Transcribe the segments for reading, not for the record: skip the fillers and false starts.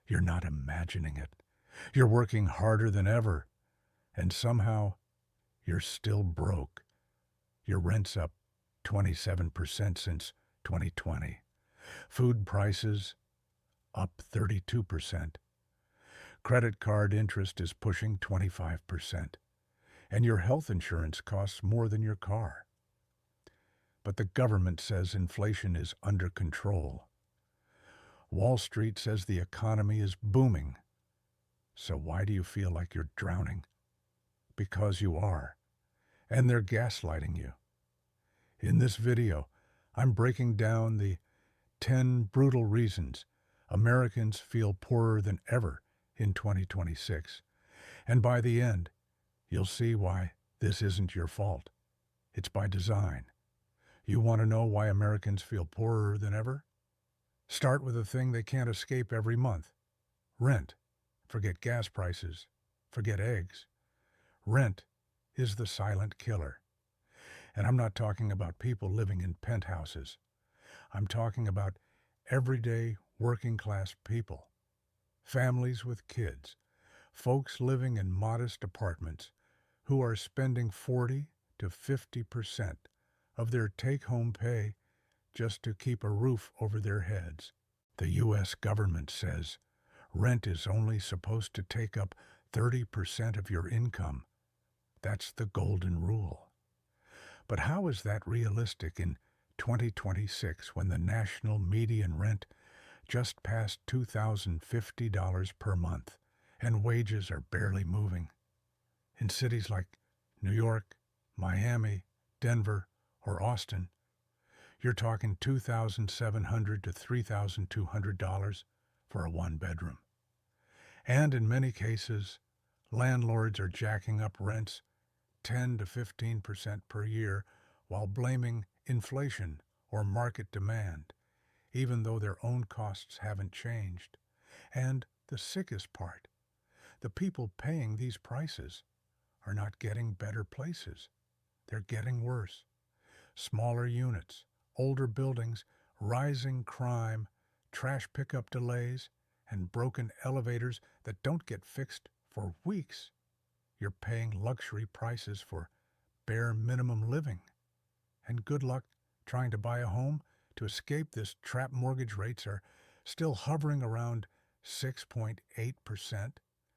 You're not imagining it. You're working harder than ever, and somehow you're still broke. Your rent's up 27% since 2020. Food prices up 32%. Credit card interest is pushing 25%. And your health insurance costs more than your car. But the government says inflation is under control. Wall Street says the economy is booming. So why do you feel like you're drowning? Because you are. And they're gaslighting you. In this video, I'm breaking down the 10 brutal reasons Americans feel poorer than ever in 2026. And by the end, you'll see why this isn't your fault. It's by design. You want to know why Americans feel poorer than ever? Start with a thing they can't escape every month. Rent. Forget gas prices. Forget eggs. Rent is the silent killer. And I'm not talking about people living in penthouses. I'm talking about everyday working-class people. Families with kids. Folks living in modest apartments who are spending 40 to 50% of their take-home pay just to keep a roof over their heads. The U.S. government says rent is only supposed to take up 30% of your income. That's the golden rule. But how is that realistic in 2026 when the national median rent just passed $2,050 per month and wages are barely moving? In cities like New York, Miami, Denver, or Austin, you're talking $2,700 to $3,200 for a one-bedroom. And in many cases, landlords are jacking up rents 10 to 15% per year while blaming inflation or market demand, even though their own costs haven't changed. And the sickest part, the people paying these prices are not getting better places. They're getting worse. Smaller units, older buildings, rising crime, trash pickup delays, and broken elevators that don't get fixed for weeks. You're paying luxury prices for bare minimum living. And good luck trying to buy a home to escape this trap. Mortgage rates are still hovering around 6.8%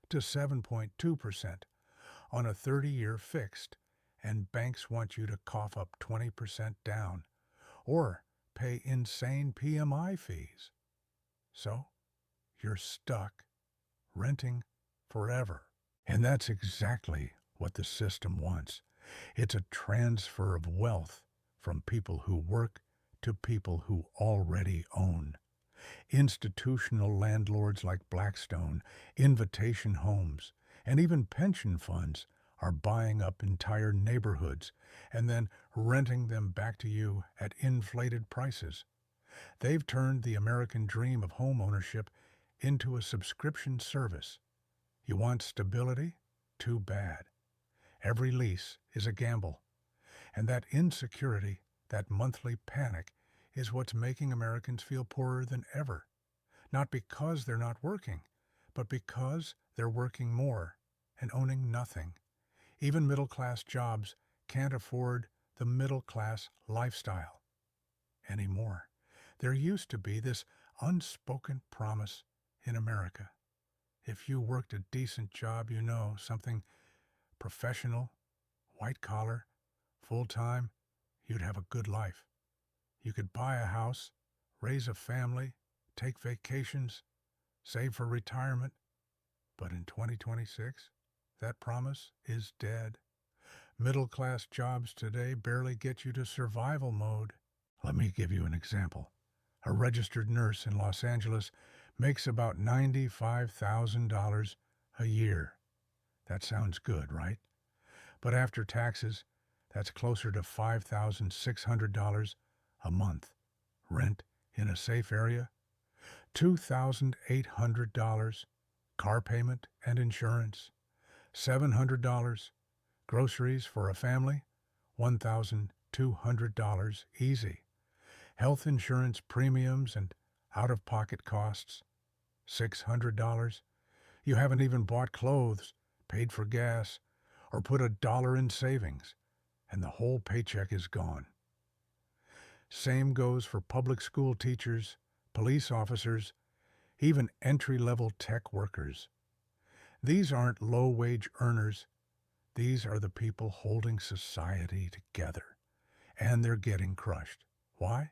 to 7.2% on a 30-year fixed, and banks want you to cough up 20% down or pay insane PMI fees. So you're stuck renting forever. And that's exactly what the system wants. It's a transfer of wealth from people who work to people who already own. Institutional landlords like Blackstone, Invitation Homes, and even pension funds are buying up entire neighborhoods and then renting them back to you at inflated prices. They've turned the American dream of home ownership into a subscription service. You want stability? Too bad. Every lease is a gamble. And that insecurity, that monthly panic, is what's making Americans feel poorer than ever. Not because they're not working, but because they're working more and owning nothing. Even middle-class jobs can't afford the middle-class lifestyle anymore. There used to be this unspoken promise in America. If you worked a decent job, something professional, white-collar, full-time, you'd have a good life. You could buy a house, raise a family, take vacations, save for retirement. But in 2026, that promise is dead. Middle-class jobs today barely get you to survival mode. Let me give you an example. A registered nurse in Los Angeles makes about $95,000 a year. That sounds good, right? But after taxes, that's closer to $5,600 a month. Rent in a safe area, $2,800. Car payment and insurance, $700. Groceries for a family, $1,200 easy. Health insurance premiums and out-of-pocket costs, $600? You haven't even bought clothes, paid for gas, or put $1 in savings, and the whole paycheck is gone. Same goes for public school teachers, police officers, even entry-level tech workers. These aren't low-wage earners. These are the people holding society together, and they're getting crushed. Why?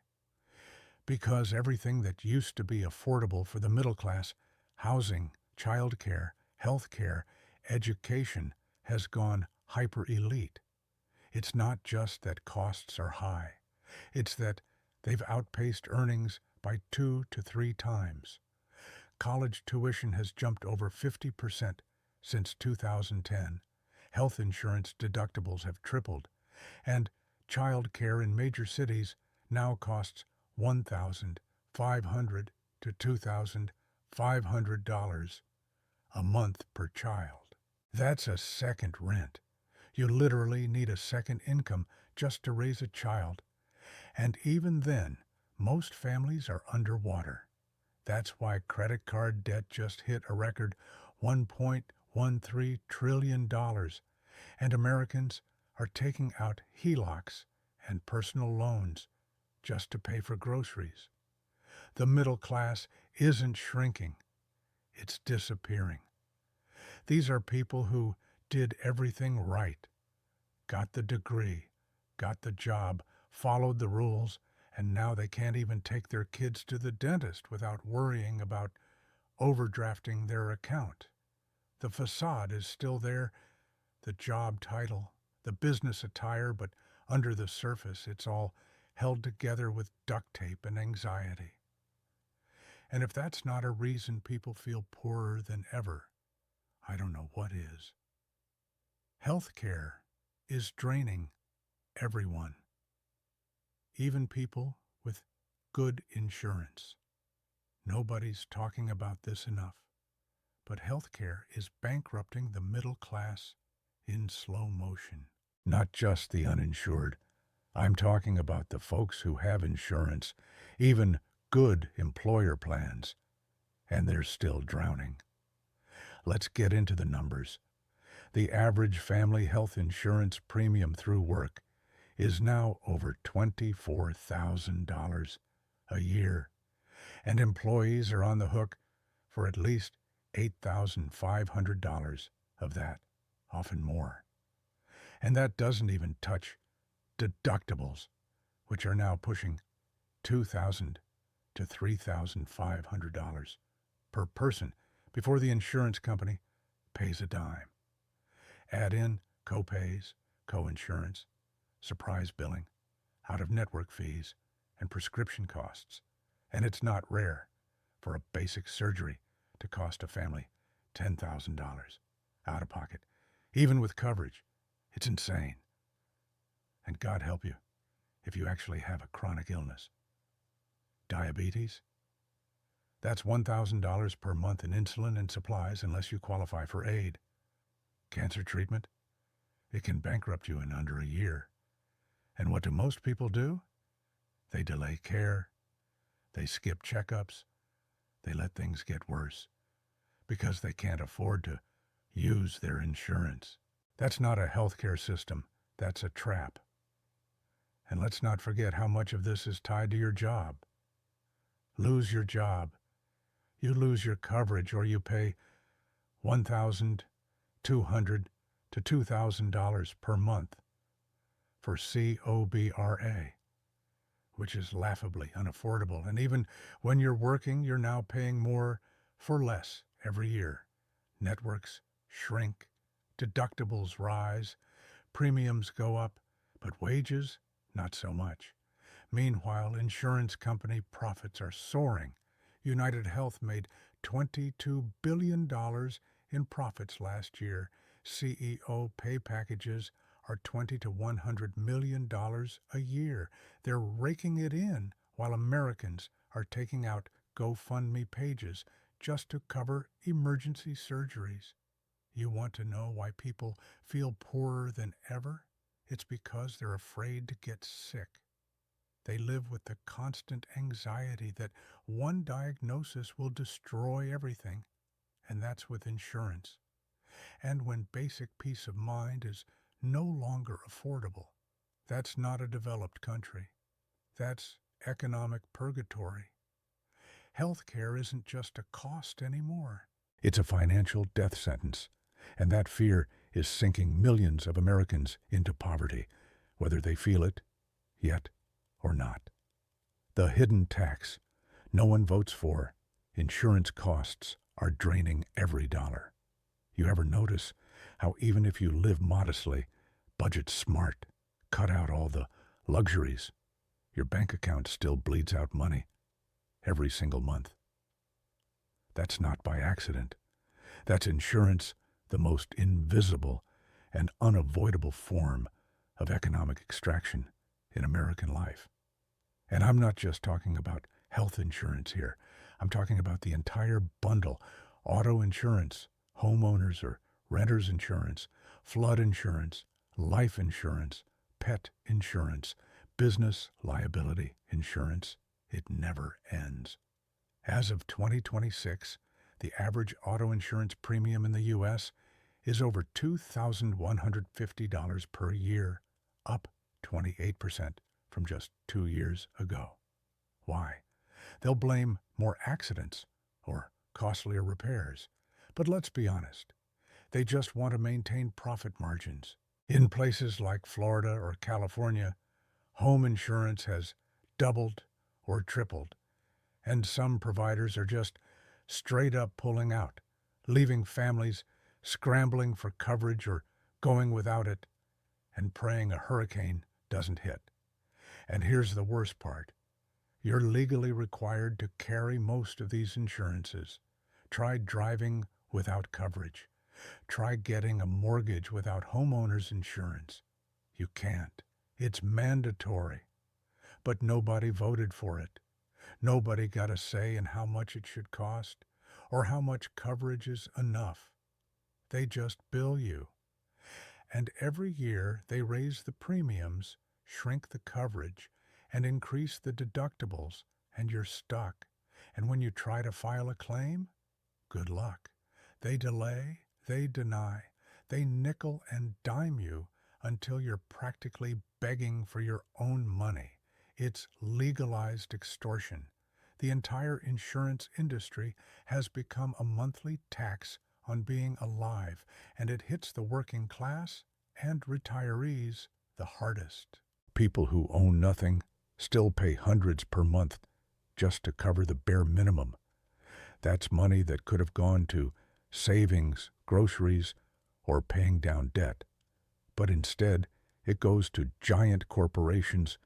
Because everything that used to be affordable for the middle class, housing, childcare, healthcare, education, has gone hyper-elite. It's not just that costs are high. It's that they've outpaced earnings by 2 to 3 times. College tuition has jumped over 50% since 2010. Health insurance deductibles have tripled, and child care in major cities now costs $1,500 to $2,500 a month per child. That's a second rent. You literally need a second income just to raise a child. And even then, most families are underwater. That's why credit card debt just hit a record $1.13 trillion, and Americans are taking out HELOCs and personal loans just to pay for groceries. The middle class isn't shrinking, it's disappearing. These are people who did everything right, got the degree, got the job, followed the rules, and now they can't even take their kids to the dentist without worrying about overdrafting their account. The facade is still there, the job title, the business attire, but under the surface it's all held together with duct tape and anxiety. And if that's not a reason people feel poorer than ever, I don't know what is. Healthcare is draining everyone, even people with good insurance. Nobody's talking about this enough, but healthcare is bankrupting the middle class in slow motion. Not just the uninsured. I'm talking about the folks who have insurance, even good employer plans, and they're still drowning. Let's get into the numbers. The average family health insurance premium through work is now over $24,000 a year, and employees are on the hook for at least $8,500 of that, often more. And that doesn't even touch deductibles, which are now pushing $2,000 to $3,500 per person before the insurance company pays a dime. Add in co-pays, co-insurance, surprise billing, out-of-network fees, and prescription costs, and it's not rare for a basic surgery to cost a family $10,000 out of pocket, even with coverage. It's insane. And God help you if you actually have a chronic illness. Diabetes? That's $1,000 per month in insulin and supplies unless you qualify for aid. Cancer treatment? It can bankrupt you in under a year. And what do most people do? They delay care. They skip checkups. They let things get worse because they can't afford to use their insurance. That's not a healthcare system. That's a trap. And let's not forget how much of this is tied to your job. Lose your job. You lose your coverage, or you pay $1,200 to $2,000 per month for COBRA, which is laughably unaffordable. And even when you're working, you're now paying more for less every year. Networks shrink, deductibles rise, premiums go up, but wages, not so much. Meanwhile, insurance company profits are soaring. United Health made $22 billion in profits last year. CEO pay packages are $20 to $100 million a year. They're raking it in while Americans are taking out GoFundMe pages just to cover emergency surgeries. You want to know why people feel poorer than ever? It's because they're afraid to get sick. They live with the constant anxiety that one diagnosis will destroy everything, and that's with insurance. And when basic peace of mind is no longer affordable, that's not a developed country. That's economic purgatory. Healthcare isn't just a cost anymore. It's a financial death sentence, and that fear is sinking millions of Americans into poverty, whether they feel it yet or not. The hidden tax no one votes for, insurance costs, are draining every dollar. You ever notice how even if you live modestly, budget smart, cut out all the luxuries, your bank account still bleeds out money every single month? That's not by accident. That's insurance, the most invisible and unavoidable form of economic extraction in American life. And I'm not just talking about health insurance here. I'm talking about the entire bundle: auto insurance, homeowners or renters insurance, flood insurance, life insurance, pet insurance, business liability insurance. It never ends. As of 2026, the average auto insurance premium in the U.S. is over $2,150 per year, up 28% from just 2 years ago. Why? They'll blame more accidents or costlier repairs. But let's be honest, they just want to maintain profit margins. In places like Florida or California, home insurance has doubled or tripled, and some providers are just straight up pulling out, leaving families scrambling for coverage or going without it and praying a hurricane doesn't hit. And here's the worst part. You're legally required to carry most of these insurances. Try driving without coverage. Try getting a mortgage without homeowners insurance. You can't. It's mandatory. But nobody voted for it. Nobody got a say in how much it should cost or how much coverage is enough. They just bill you. And every year they raise the premiums, shrink the coverage, and increase the deductibles, and you're stuck. And when you try to file a claim, good luck. They delay, they deny, they nickel and dime you until you're practically begging for your own money. It's legalized extortion. The entire insurance industry has become a monthly tax on being alive, and it hits the working class and retirees the hardest. People who own nothing still pay hundreds per month just to cover the bare minimum. That's money that could have gone to savings, groceries, or paying down debt. But instead, it goes to giant corporations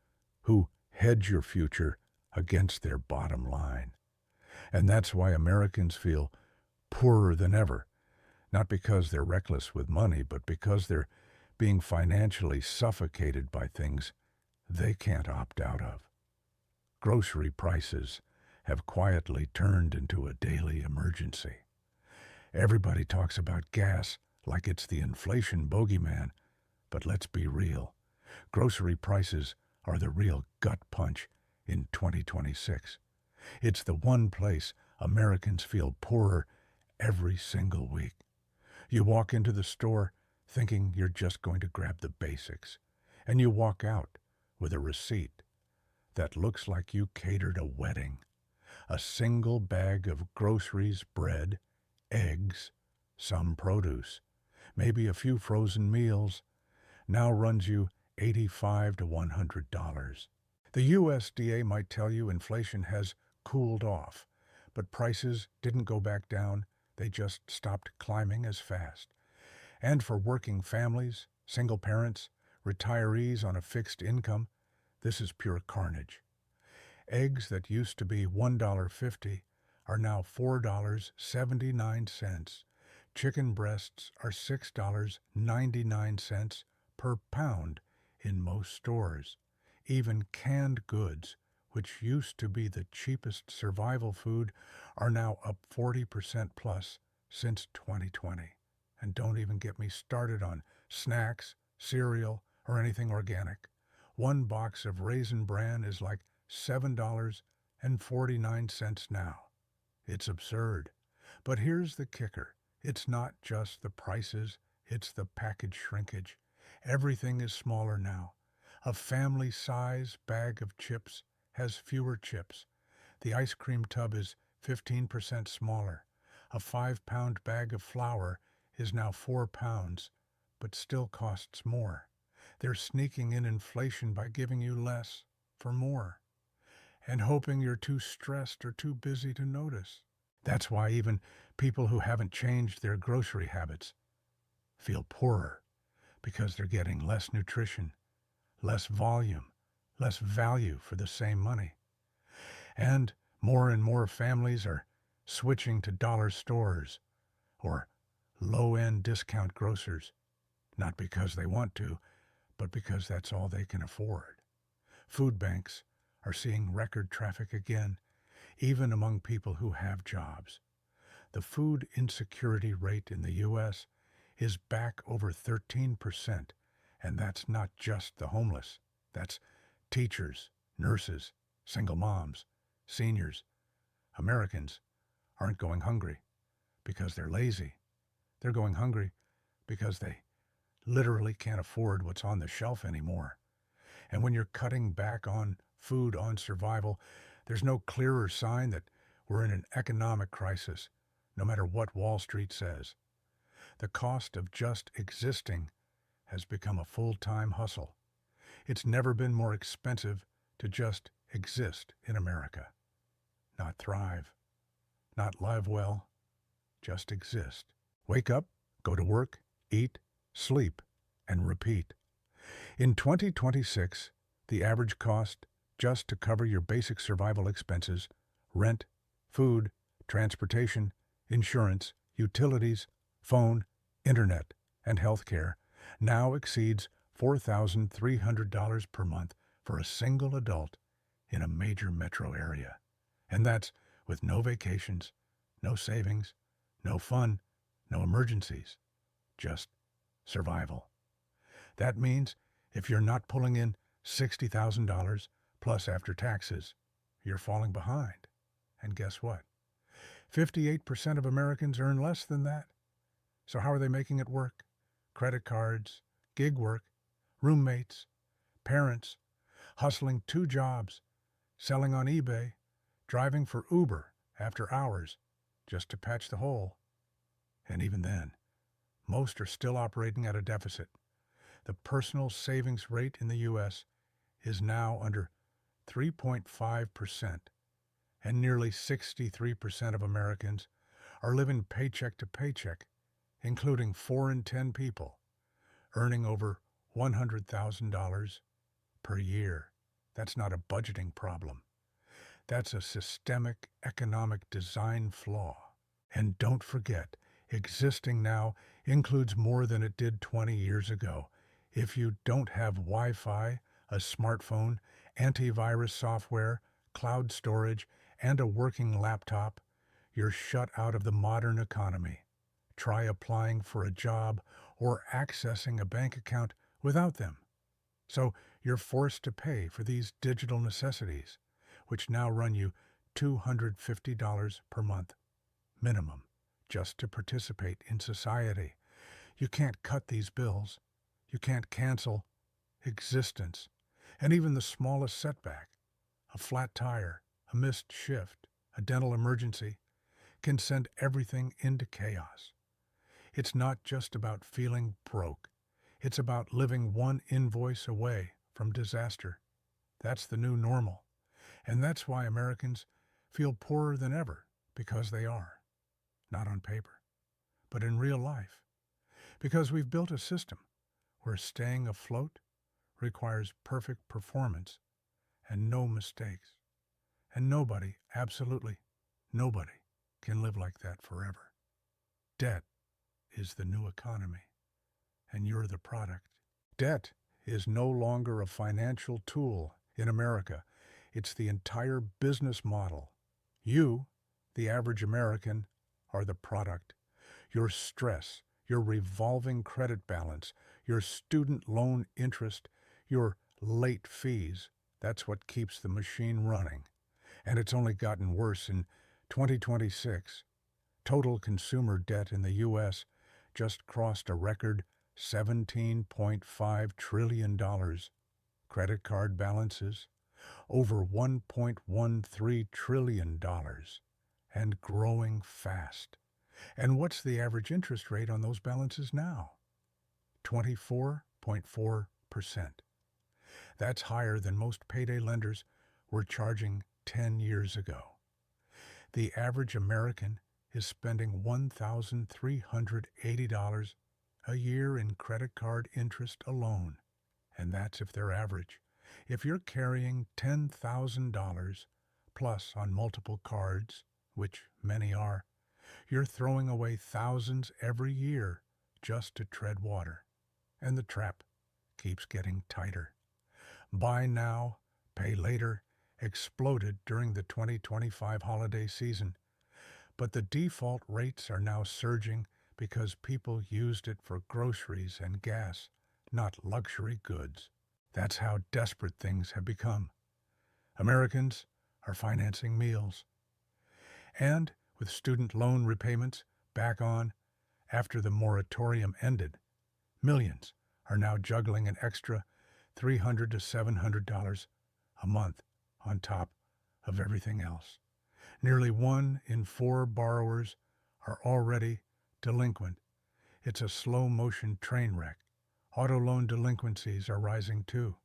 who hedge your future against their bottom line. And that's why Americans feel poorer than ever, not because they're reckless with money, but because they're being financially suffocated by things they can't opt out of. Grocery prices have quietly turned into a daily emergency. Everybody talks about gas like it's the inflation bogeyman, but let's be real. Grocery prices are the real gut punch in 2026. It's the one place Americans feel poorer every single week. You walk into the store thinking you're just going to grab the basics, and you walk out with a receipt that looks like you catered a wedding. A single bag of groceries, bread, eggs, some produce, maybe a few frozen meals, now runs you $85 to $100. The USDA might tell you inflation has cooled off, but prices didn't go back down, they just stopped climbing as fast. And for working families, single parents, retirees on a fixed income, this is pure carnage. Eggs that used to be $1.50 are now $4.79. Chicken breasts are $6.99 per pound in most stores. Even canned goods, which used to be the cheapest survival food, are now up 40% plus since 2020. And don't even get me started on snacks, cereal, or anything organic. One box of Raisin Bran is like $7.49 now. It's absurd. But here's the kicker. It's not just the prices, it's the package shrinkage. Everything is smaller now. A family-size bag of chips has fewer chips. The ice cream tub is 15% smaller. A 5-pound bag of flour is now 4 pounds, but still costs more. They're sneaking in inflation by giving you less for more, and hoping you're too stressed or too busy to notice. That's why even people who haven't changed their grocery habits feel poorer, because they're getting less nutrition, less volume, less value for the same money. And more families are switching to dollar stores or low-end discount grocers, not because they want to, but because that's all they can afford. Food banks are seeing record traffic again, even among people who have jobs. The food insecurity rate in the U.S. is back over 13%, and that's not just the homeless. That's teachers, nurses, single moms, seniors. Americans aren't going hungry because they're lazy. They're going hungry because they literally can't afford what's on the shelf anymore. And when you're cutting back on food on survival, there's no clearer sign that we're in an economic crisis, no matter what Wall Street says. The cost of just existing has become a full-time hustle. It's never been more expensive to just exist in America. Not thrive, not live well, just exist. Wake up, go to work, eat, sleep, and repeat. In 2026, the average cost just to cover your basic survival expenses, rent, food, transportation, insurance, utilities, phone, internet, and healthcare, now exceeds $4,300 per month for a single adult in a major metro area. And that's with no vacations, no savings, no fun, no emergencies, just survival. That means if you're not pulling in $60,000 plus after taxes, you're falling behind. And guess what? 58% of Americans earn less than that. So how are they making it work? Credit cards, gig work, roommates, parents, hustling 2 jobs, selling on eBay, driving for Uber after hours just to patch the hole. And even then, most are still operating at a deficit. The personal savings rate in the U.S. is now under 3.5%, and nearly 63% of Americans are living paycheck to paycheck, including 4 in 10 people earning over $100,000 per year. That's not a budgeting problem. That's a systemic economic design flaw. And don't forget, existing now includes more than it did 20 years ago. If you don't have Wi-Fi, a smartphone, antivirus software, cloud storage, and a working laptop, you're shut out of the modern economy. Try applying for a job or accessing a bank account without them. So you're forced to pay for these digital necessities, which now run you $250 per month, minimum, just to participate in society. You can't cut these bills. You can't cancel existence. And even the smallest setback, a flat tire, a missed shift, a dental emergency, can send everything into chaos. It's not just about feeling broke. It's about living one invoice away from disaster. That's the new normal. And that's why Americans feel poorer than ever, because they are. Not on paper, but in real life. Because we've built a system where staying afloat requires perfect performance and no mistakes. And nobody, absolutely nobody, can live like that forever. Debt is the new economy, and you're the product. Debt is no longer a financial tool in America. It's the entire business model. You, the average American, are the product. Your stress, your revolving credit balance, your student loan interest, your late fees. That's what keeps the machine running. And it's only gotten worse in 2026. Total consumer debt in the U.S. just crossed a record $17.5 trillion. Credit card balances, over $1.13 trillion, and growing fast. And what's the average interest rate on those balances now? 24.4%. That's higher than most payday lenders were charging 10 years ago. The average American is spending $1,380 a year in credit card interest alone, and that's if they're average. If you're carrying $10,000 plus on multiple cards, which many are, you're throwing away thousands every year just to tread water. And the trap keeps getting tighter. Buy now, pay later exploded during the 2025 holiday season. But the default rates are now surging because people used it for groceries and gas, not luxury goods. That's how desperate things have become. Americans are financing meals. And with student loan repayments back on after the moratorium ended, millions are now juggling an extra $300 to $700 a month on top of everything else. Nearly 1 in 4 borrowers are already delinquent. It's a slow-motion train wreck. Auto loan delinquencies are rising too.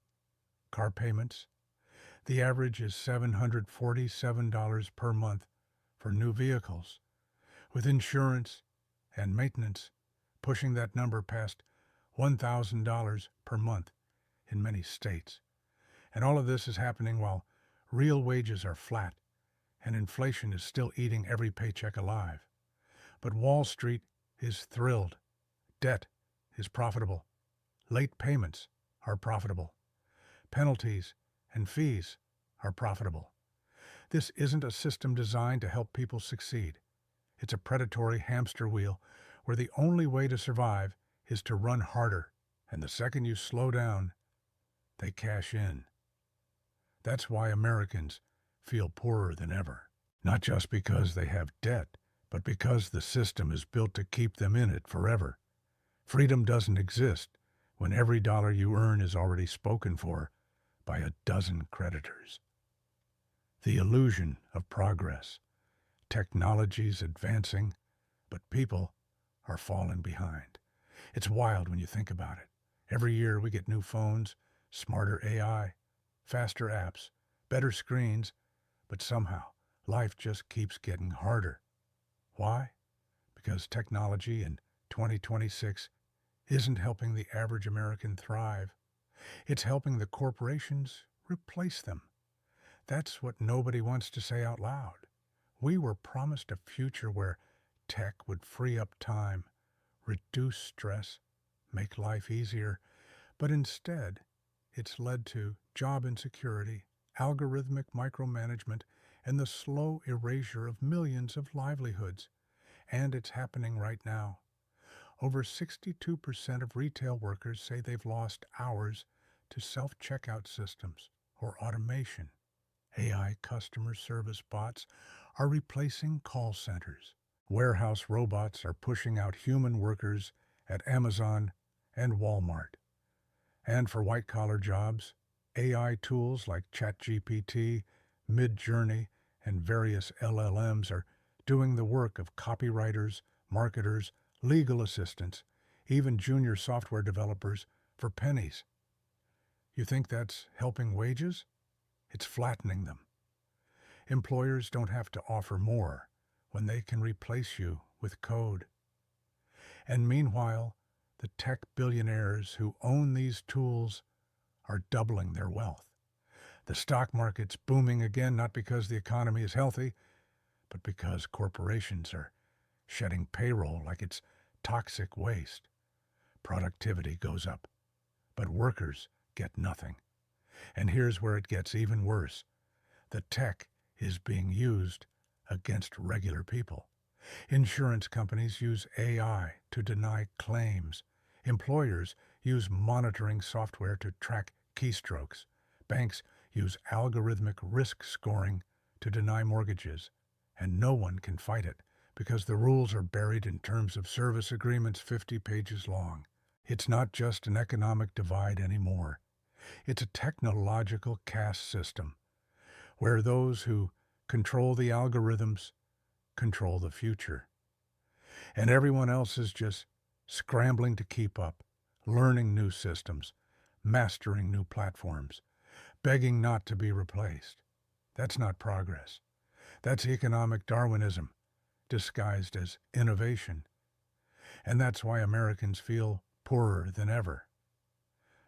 Car payments. The average is $747 per month for new vehicles, with insurance and maintenance pushing that number past $1,000 per month in many states. And all of this is happening while real wages are flat and inflation is still eating every paycheck alive. But Wall Street is thrilled. Debt is profitable. Late payments are profitable. Penalties and fees are profitable. This isn't a system designed to help people succeed. It's a predatory hamster wheel where the only way to survive is to run harder, and the second you slow down, they cash in. That's why Americans feel poorer than ever. Not just because they have debt, but because the system is built to keep them in it forever. Freedom doesn't exist when every dollar you earn is already spoken for by a dozen creditors. The illusion of progress. Technology's advancing, but people are falling behind. It's wild when you think about it. Every year we get new phones, smarter AI, faster apps, better screens, but somehow life just keeps getting harder. Why? Because technology in 2026 isn't helping the average American thrive. It's helping the corporations replace them. That's what nobody wants to say out loud. We were promised a future where tech would free up time, reduce stress, make life easier, but instead, it's led to job insecurity, algorithmic micromanagement, and the slow erasure of millions of livelihoods. And it's happening right now. Over 62% of retail workers say they've lost hours to self-checkout systems or automation. AI customer service bots are replacing call centers. Warehouse robots are pushing out human workers at Amazon and Walmart. And for white-collar jobs, AI tools like ChatGPT, Midjourney, and various LLMs are doing the work of copywriters, marketers, legal assistants, even junior software developers for pennies. You think that's helping wages? It's flattening them. Employers don't have to offer more when they can replace you with code. And meanwhile, the tech billionaires who own these tools are doubling their wealth. The stock market's booming again, not because the economy is healthy, but because corporations are shedding payroll like it's toxic waste. Productivity goes up, but workers get nothing. And here's where it gets even worse. The tech is being used against regular people. Insurance companies use AI to deny claims. Employers use monitoring software to track keystrokes. Banks use algorithmic risk scoring to deny mortgages, and no one can fight it because the rules are buried in terms of service agreements 50 pages long. It's not just an economic divide anymore. It's a technological caste system where those who control the algorithms control the future. And everyone else is just scrambling to keep up, learning new systems, mastering new platforms, begging not to be replaced. That's not progress. That's economic Darwinism, disguised as innovation. And that's why Americans feel poorer than ever.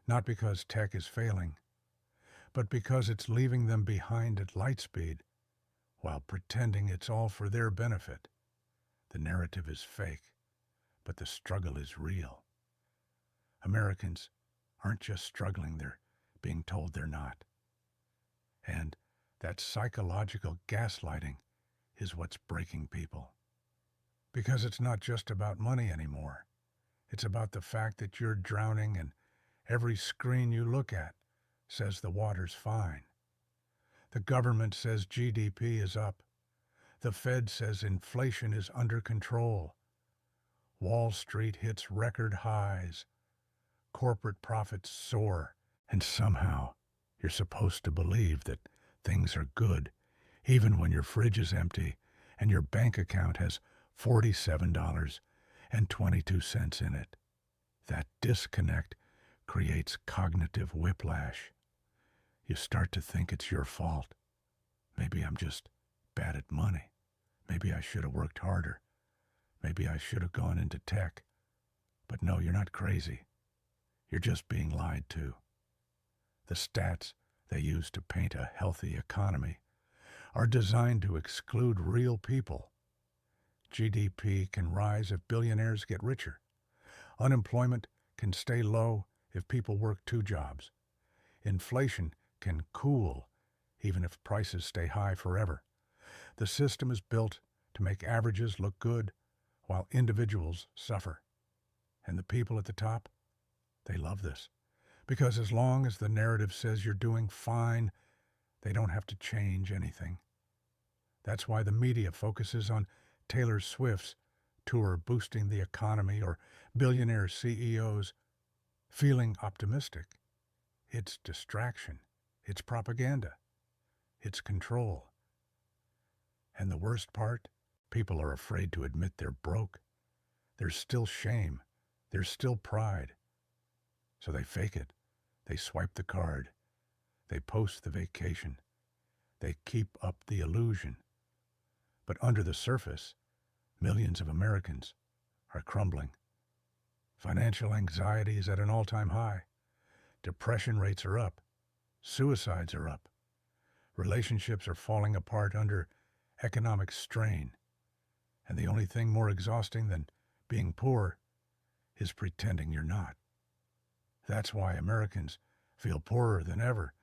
Not because tech is failing, but because it's leaving them behind at light speed while pretending it's all for their benefit. The narrative is fake, but the struggle is real. Americans aren't just struggling, they're being told they're not. And that psychological gaslighting is what's breaking people. Because it's not just about money anymore. It's about the fact that you're drowning and every screen you look at says the water's fine. The government says GDP is up. The Fed says inflation is under control. Wall Street hits record highs. Corporate profits soar. And somehow you're supposed to believe that things are good, even when your fridge is empty and your bank account has $47.22 in it. That disconnect creates cognitive whiplash. You start to think it's your fault. Maybe I'm just bad at money. Maybe I should have worked harder. Maybe I should have gone into tech. But no, you're not crazy. You're just being lied to. The stats they use to paint a healthy economy are designed to exclude real people. GDP can rise if billionaires get richer. Unemployment can stay low if people work 2 jobs. Inflation can cool even if prices stay high forever. The system is built to make averages look good while individuals suffer. And the people at the top, they love this. Because as long as the narrative says you're doing fine, they don't have to change anything. That's why the media focuses on Taylor Swift's tour boosting the economy or billionaire CEOs feeling optimistic. It's distraction. It's propaganda. It's control. And the worst part, people are afraid to admit they're broke. There's still shame. There's still pride. So they fake it. They swipe the card. They post the vacation. They keep up the illusion. But under the surface, millions of Americans are crumbling. Financial anxiety is at an all-time high. Depression rates are up. Suicides are up. Relationships are falling apart under economic strain. And the only thing more exhausting than being poor is pretending you're not. That's why Americans feel poorer than ever,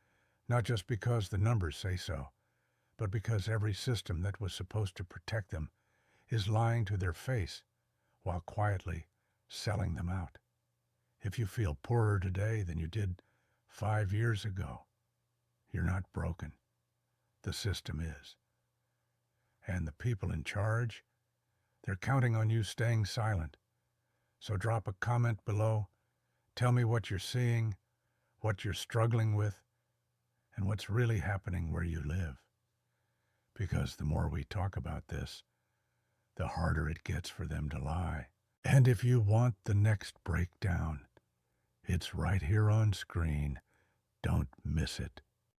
not just because the numbers say so, but because every system that was supposed to protect them is lying to their face while quietly selling them out. If you feel poorer today than you did 5 years ago, you're not broken. The system is. And the people in charge, they're counting on you staying silent. So drop a comment below. Tell me what you're seeing, what you're struggling with, and what's really happening where you live. Because the more we talk about this, the harder it gets for them to lie. And if you want the next breakdown, it's right here on screen. Don't miss it.